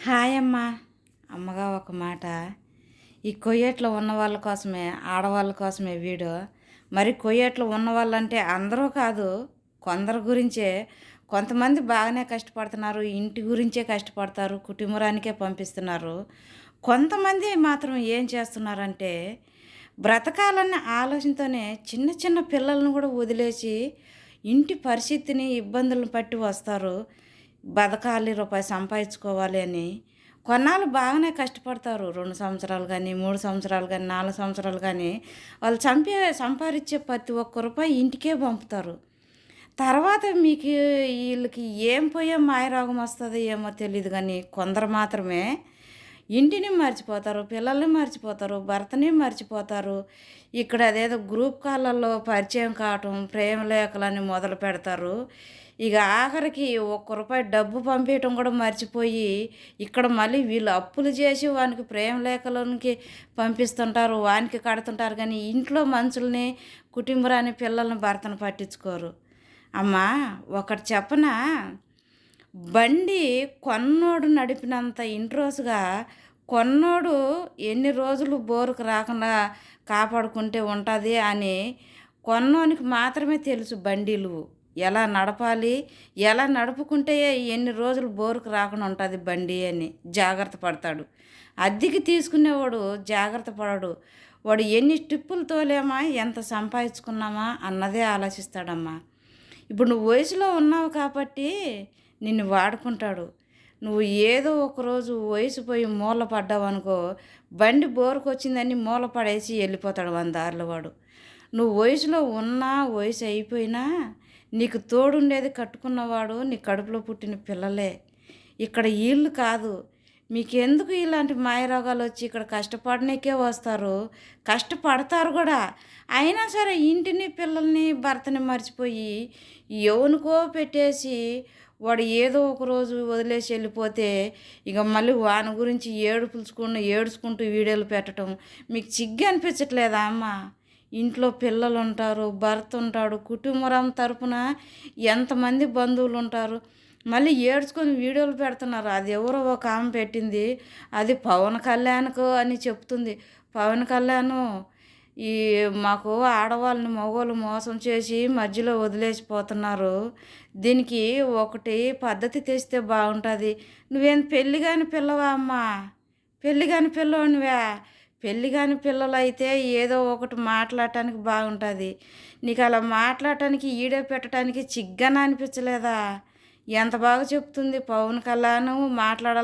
Hi అమ్మ. అమ్మగా ఒక మాట. ఈ కొయ్యేట్లో ఉన్న వాళ్ళ కోసమే, ఆడవాళ్ళ కోసమే వీడియో. మరి కొయ్యేట్లో ఉన్నవాళ్ళంటే అందరూ కాదు, కొందరి గురించే. కొంతమంది బాగానే కష్టపడుతున్నారు, ఇంటి గురించే కష్టపడతారు, కుటుంబరానికే పంపిస్తున్నారు. కొంతమంది మాత్రం ఏం చేస్తున్నారంటే, బ్రతకాలన్న ఆలోచనతోనే చిన్న చిన్న పిల్లలను కూడా వదిలేసి, ఇంటి పరిస్థితిని, ఇబ్బందులను పట్టి వస్తారు. బతకాలి, రూపాయి సంపాదించుకోవాలి అని. కొన్నాళ్ళు బాగానే కష్టపడతారు. 2 సంవత్సరాలు గానీ, 3 సంవత్సరాలు గానీ, 4 సంవత్సరాలు గానీ, వాళ్ళు సంపాదించే ప్రతి ఒక్క రూపాయి ఇంటికే పంపుతారు. తర్వాత మీకు ఈళ్ళకి ఏం పోయే మాయరోగం వస్తదో ఏమో తెలీదు గానీ, కొందరు మాత్రమే ఇంటిని మర్చిపోతారు, పిల్లల్ని మర్చిపోతారు, భర్తని మర్చిపోతారు. ఇక్కడ అదేదో గ్రూప్ కాల్లలో పరిచయం కావటం, ప్రేమ లేఖలని మొదలు పెడతారు. ఇక ఆఖరికి ఒక్క రూపాయి డబ్బు పంపియటం కూడా మర్చిపోయి, ఇక్కడ మళ్ళీ వీళ్ళు అప్పులు చేసి వానికి ప్రేమ లేఖలోనికి పంపిస్తుంటారు, వానికి కడుతుంటారు కానీ ఇంట్లో మనుషుల్ని, కుటుంబరాన్ని, పిల్లల్ని, భర్తను పట్టించుకోరు. అమ్మా, ఒకటి చెప్పనా? బండి కొన్నోడు నడిపినంత ఇంట్రోస్‌గా కొన్నోడు ఎన్ని రోజులు బోరుకు రాకుండా కాపాడుకుంటే ఉంటది అని కొన్నోనికి మాత్రమే తెలుసు బండిలు. ఎలా నడపాలి, ఎలా నడుపుకుంటే ఎన్ని రోజులు బోరుకు రాకుండా ఉంటది బండి అని జాగ్రత్త పడతాడు. అద్దెకి తీసుకునేవాడు జాగ్రత్త పడడు. వాడు ఎన్ని ట్రిప్పులు తోలామా, ఎంత సంపాదించుకున్నామా అన్నదే ఆలోచిస్తాడమ్మా. ఇప్పుడు నువ్వు వయసులో ఉన్నావు కాబట్టి నిన్ను వాడుకుంటాడు. నువ్వు ఏదో ఒకరోజు వయసు పోయి మూల పడ్డావనుకో, బండి బోరుకొచ్చిందని మూల పడేసి వెళ్ళిపోతాడు వాని దారిలో వాడు. నువ్వు వయసులో ఉన్నా, వయసు అయిపోయినా నీకు తోడుండేది కట్టుకున్నవాడు నీ కడుపులో పుట్టిన పిల్లలే. ఇక్కడ ఈళ్ళు కాదు. మీకెందుకు ఇలాంటి మాయరోగాలు వచ్చి ఇక్కడ కష్టపడనీకే వస్తారు, కష్టపడతారు కూడా. అయినా సరే ఇంటిని, పిల్లల్ని, భర్తని మర్చిపోయి ఎవనికో పెట్టేసి వాడు ఏదో ఒకరోజు వదిలేసి వెళ్ళిపోతే ఇక మళ్ళీ వాని గురించి ఏడుచుకుంటూ వీడియోలు పెట్టడం మీకు సిగ్గు అనిపించట్లేదా అమ్మ? ఇంట్లో పిల్లలు ఉంటారు, భర్త ఉంటాడు, కుటుంబం తరపున ఎంతమంది బంధువులు ఉంటారు. మళ్ళీ ఏడ్చుకొని వీడియోలు పెడుతున్నారు. అది ఎవరో ఒక ఆమె పెట్టింది, అది పవన్ కళ్యాణ్కు అని చెప్తుంది. పవన్ కళ్యాణ్ ఈ మాకు ఆడవాళ్ళని మగవాళ్ళు మోసం చేసి మధ్యలో వదిలేసిపోతున్నారు, దీనికి ఒకటి పద్ధతి తెస్తే బాగుంటుంది. నువ్వేం పెళ్ళి కాని పిల్లవా అమ్మా? పెళ్ళి కాని పిల్లవు నువ్వే. పెళ్ళి కాని పిల్లలు అయితే ఏదో ఒకటి మాట్లాడటానికి బాగుంటుంది. నీకు అలా మాట్లాడటానికి ఈడే పెట్టడానికి చిగ్గన అనిపించలేదా? ఎంత బాగా చెప్తుంది పవన్ కళ్యాణ్ మాట్లాడాలి.